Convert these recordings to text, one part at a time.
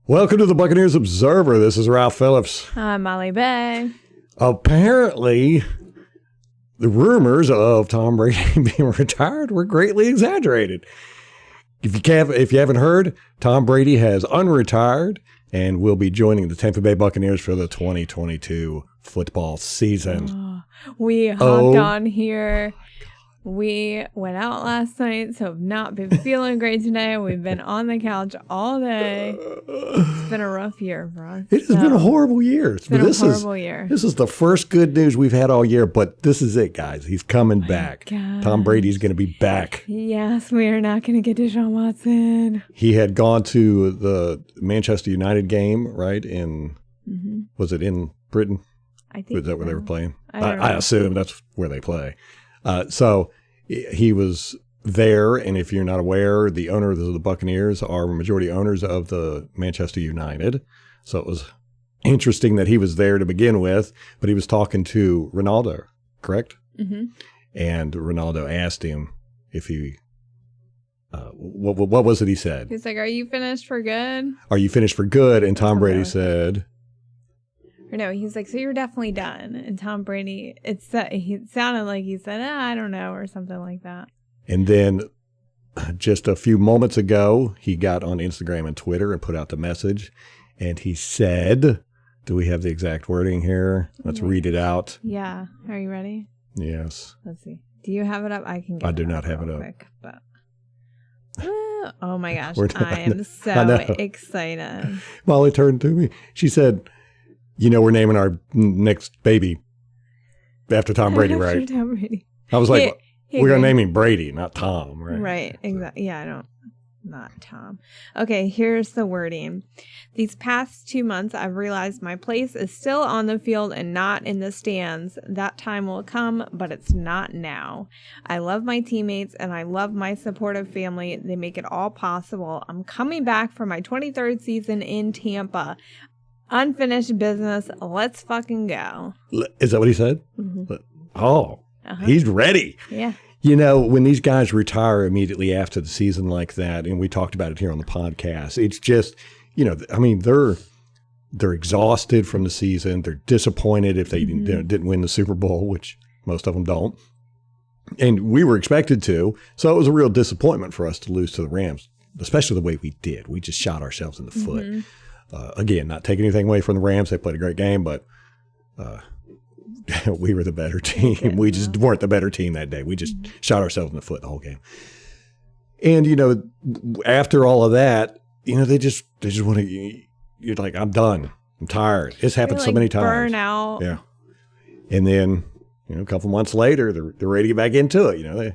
Welcome to the Buccaneers Observer. This is Ralph Phillips. I'm Molly Bay. Apparently, the rumors of Tom Brady being retired were greatly exaggerated. If you haven't heard, Tom Brady has unretired and will be joining the Tampa Bay Buccaneers for the 2022 football season. We hopped on here. We went out last night, so have not been feeling great today. We've been on the couch all day. It's been a rough year for us. It has been a horrible year. It's been a horrible year. This is the first good news we've had all year, but this is it, guys. He's coming back. Gosh. Tom Brady's going to be back. Yes, we are not going to get Deshaun Watson. He had gone to the Manchester United game, right? Was it in Britain? I think Was that where they were playing? I assume that's where they play. So he was there, and if you're not aware, the owners of the Buccaneers are majority owners of the Manchester United. So it was interesting that he was there to begin with, but he was talking to Ronaldo, correct? Mm-hmm. And Ronaldo asked him if he, what was it he said? He's like, "Are you finished for good? Are you finished for good?" And Tom Brady said... Or no, he's like, "So you're definitely done." And Tom Brady, it sounded like he said, "I don't know," or something like that. And then just a few moments ago, he got on Instagram and Twitter and put out the message. And he said, do we have the exact wording here? Let's read it out. Yeah. Are you ready? Yes. Let's see. Do you have it up? I can get it up. I do not have it up. Quick, but... Oh my gosh. I am so excited. Molly turned to me. She said, "You know, we're naming our next baby after Tom Brady, right?" Tom Brady. I was like, we're going to name him Brady, not Tom, right? Right, exactly. Yeah, not Tom. Okay, here's the wording. These past 2 months, I've realized my place is still on the field and not in the stands. That time will come, but it's not now. I love my teammates and I love my supportive family. They make it all possible. I'm coming back for my 23rd season in Tampa. Unfinished business. Let's fucking go. Is that what he said? Mm-hmm. Oh, He's ready. Yeah. You know, when these guys retire immediately after the season like that, and we talked about it here on the podcast, it's just, you know, I mean, they're exhausted from the season. They're disappointed if they didn't win the Super Bowl, which most of them don't. And we were expected to. So it was a real disappointment for us to lose to the Rams, especially the way we did. We just shot ourselves in the foot. Again, not taking anything away from the Rams. They played a great game, but we were the better team. We just weren't the better team that day. We just shot ourselves in the foot the whole game. And, you know, after all of that, you know, they just want to, you're like, I'm done. I'm tired. It's happened so many times. Burn out. Yeah. And then, you know, a couple months later, they're ready to get back into it, you know.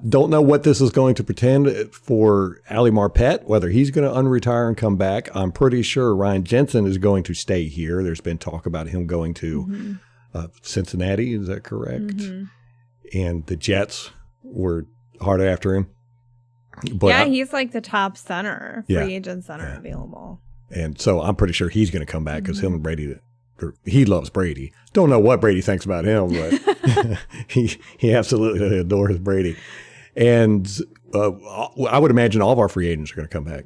Don't know what this is going to pretend for Ali Marpet, whether he's going to unretire and come back. I'm pretty sure Ryan Jensen is going to stay here. There's been talk about him going to Cincinnati. Is that correct? Mm-hmm. And the Jets were hard after him. But he's like the top center, free agent center available. And so I'm pretty sure he's going to come back because him and Brady, he loves Brady. Don't know what Brady thinks about him, but he absolutely adores Brady. And I would imagine all of our free agents are going to come back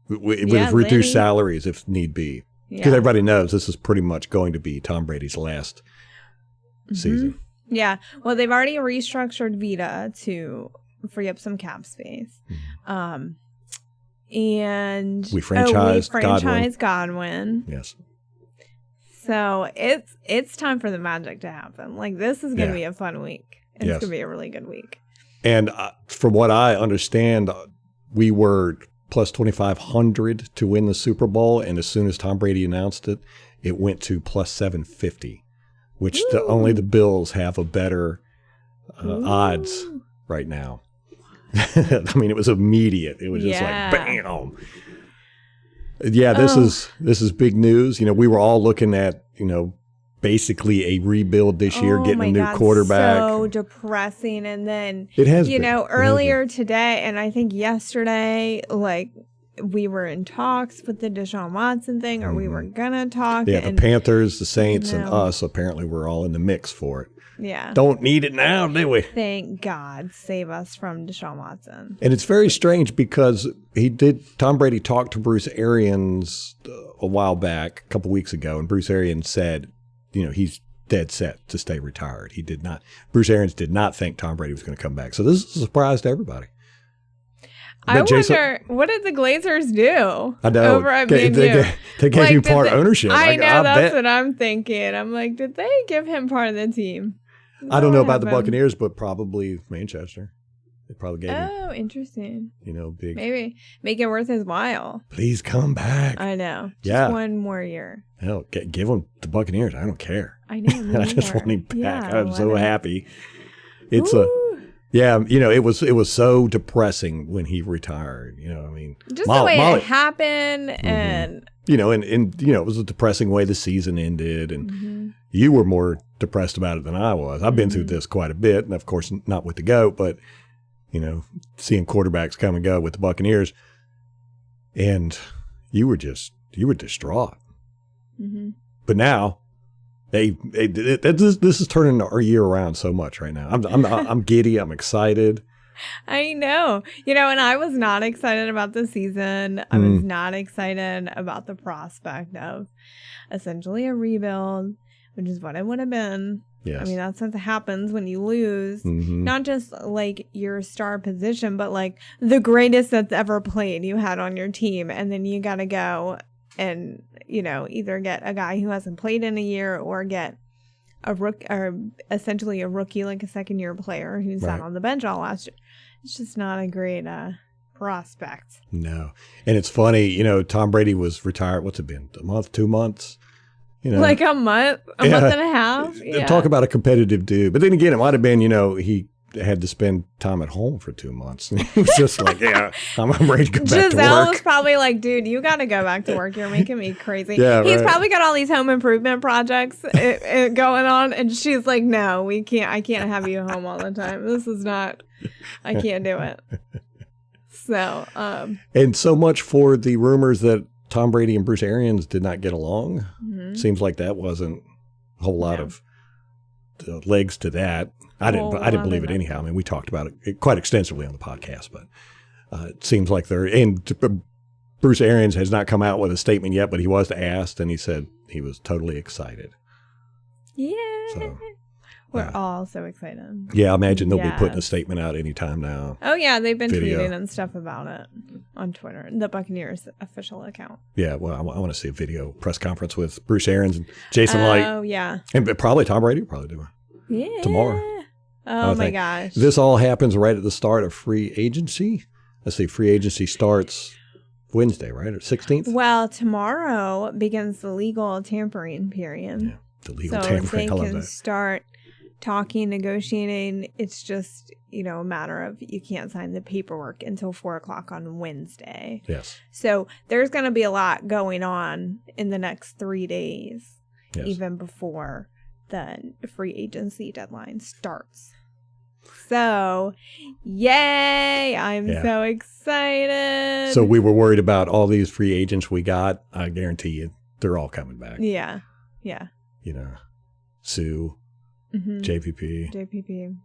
with reduced salaries if need be. Because everybody knows this is pretty much going to be Tom Brady's last season. Yeah. Well, they've already restructured Vita to free up some cap space. And we franchised Godwin. Yes. So it's time for the magic to happen. Like, this is going to be a fun week. It's going to be a really good week. And from what I understand, we were plus 2,500 to win the Super Bowl. And as soon as Tom Brady announced it, it went to plus 750, which only the Bills have a better odds right now. I mean, it was immediate. It was just like, bam. Yeah, this is big news. You know, we were all looking at, you know, basically a rebuild this year, getting a new quarterback. So depressing. And then it has earlier today and I think yesterday, like we were in talks with the Deshaun Watson thing, or we were gonna talk. Yeah, and the Panthers, the Saints, and No. us apparently were all in the mix for it. Yeah. Don't need it now, do we? Thank God, save us from Deshaun Watson. And it's very strange because Tom Brady talked to Bruce Arians a while back, a couple weeks ago, and Bruce Arians said, he's dead set to stay retired. Bruce Arians did not think Tom Brady was going to come back. So this is a surprise to everybody. I wonder, what did the Glazers do? I know. Over at They gave you part ownership. I know, that's bet. what I'm thinking. I'm like, did they give him part of the team? I don't know about the Buccaneers, but probably Manchester. They probably gave him. Oh, interesting. Big. Maybe make it worth his while. Please come back. I know. Just one more year. Hell, give him the Buccaneers. I don't care. I know. I just want him back. Yeah, I'm so happy. It's it was so depressing when he retired. Just the way it happened, and it was a depressing way the season ended, and you were more depressed about it than I was. I've been through this quite a bit, and of course not with the GOAT, but seeing quarterbacks come and go with the Buccaneers, and you were distraught. Mm-hmm. But now, this is turning our year around so much right now. I'm giddy. I'm excited. I know. And I was not excited about the season. I was not excited about the prospect of essentially a rebuild, which is what it would have been. Yes. I mean, that's what happens when you lose, not just like your star position, but like the greatest that's ever played you had on your team. And then you got to go and, either get a guy who hasn't played in a year or get a rookie, or essentially a rookie, like a second-year player who sat on the bench all last year. It's just not a great prospect. No. And it's funny, Tom Brady was retired, what's it been, a month, 2 months? Like a month and a half? Yeah. Talk about a competitive dude. But then again, it might have been, he had to spend time at home for 2 months. And he was just like, I'm ready to go back to work. Giselle was probably like, dude, you got to go back to work. You're making me crazy. Yeah, He's probably got all these home improvement projects going on. And she's like, no, we can't. I can't have you home all the time. This is not, I can't do it. So. And so much for the rumors that Tom Brady and Bruce Arians did not get along. Seems like that wasn't a whole lot of legs to that. I didn't believe it anyhow. I mean, we talked about it quite extensively on the podcast, but it seems like Bruce Arians has not come out with a statement yet, but he was asked, and he said he was totally excited. Yeah. So, we're all so excited. Yeah, I imagine they'll be putting a statement out anytime now. Oh, yeah. They've been tweeting and stuff about it on Twitter, the Buccaneers official account. Yeah, well, I want to see a video press conference with Bruce Arians and Jason Light. Oh, yeah. And probably Tom Brady will probably do it tomorrow. Oh, my gosh. This all happens right at the start of free agency. Let's see, free agency starts Wednesday, right? Or 16th? Well, tomorrow begins the legal tampering period. Yeah, the legal tampering. So they can start talking, negotiating. It's just, a matter of you can't sign the paperwork until 4:00 on Wednesday. Yes. So there's going to be a lot going on in the next 3 days, even before the free agency deadline starts. So, yay! I'm so excited. So we were worried about all these free agents we got. I guarantee you, they're all coming back. Yeah. Sue, JPP,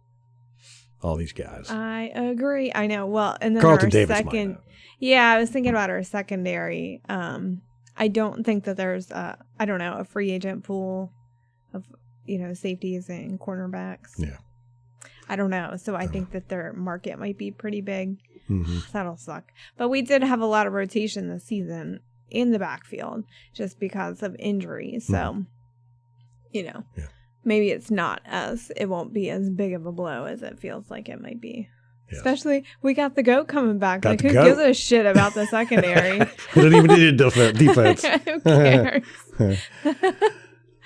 all these guys. I agree. I know. Well, and then Carlton our Davis second. Yeah, I was thinking about our secondary. I don't think that there's a free agent pool of safeties and cornerbacks. Yeah. I don't know. So I think that their market might be pretty big. That'll suck. But we did have a lot of rotation this season in the backfield just because of injuries. So, maybe it won't be as big of a blow as it feels like it might be. Yes. Especially, we got the GOAT coming back. Who gives a shit about the secondary? We don't even need a defense. Who cares?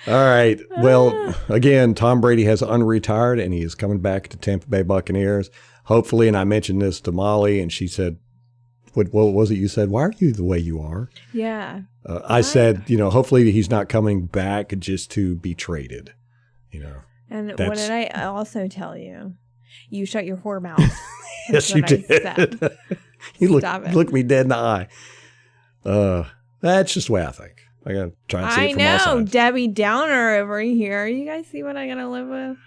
All right. Well, again, Tom Brady has unretired, and he is coming back to Tampa Bay Buccaneers. Hopefully, and I mentioned this to Molly, and she said, what was it you said? Why are you the way you are? Yeah. I said, hopefully he's not coming back just to be traded. And what did I also tell you? You shut your whore mouth. Yes, you did. You looked me dead in the eye. That's just the way I think. I got to try and see it from all sides. Debbie Downer over here. You guys see what I got to live with?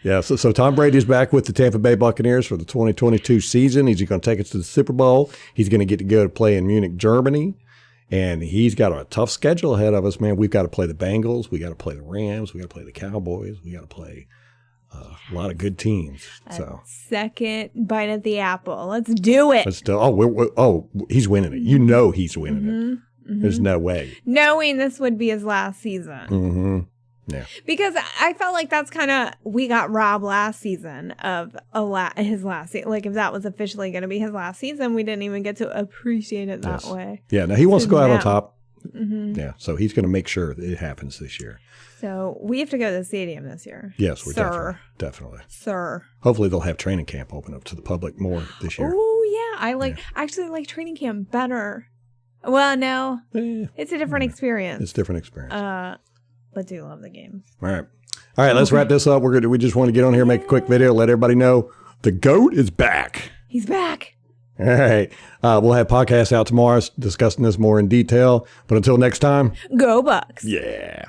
Yeah, so Tom Brady's back with the Tampa Bay Buccaneers for the 2022 season. He's going to take us to the Super Bowl. He's going to get to go to play in Munich, Germany. And he's got a tough schedule ahead of us, man. We've got to play the Bengals. We got to play the Rams. We got to play the Cowboys. We got to play a lot of good teams. So second bite at the apple. Let's do it. Let's do. He's winning it. You know he's winning it. Mm-hmm. There's no way. Knowing this would be his last season. Mm-hmm. Yeah. Because I felt like that's kind of, we got robbed last season of his last season. Like if that was officially going to be his last season, we didn't even get to appreciate it that way. Yeah. Now he wants to go out on top. Mm-hmm. Yeah. So he's going to make sure that it happens this year. So we have to go to the stadium this year. Yes, we definitely. Sir. Hopefully they'll have training camp open up to the public more this year. Oh yeah. I actually like training camp better. Well, no. It's a different experience. It's a different experience. But do love the games. All right. Let's wrap this up. We just want to get on here, make a quick video, let everybody know the GOAT is back. He's back. All right. We'll have podcasts out tomorrow discussing this more in detail. But until next time, go Bucks. Yeah.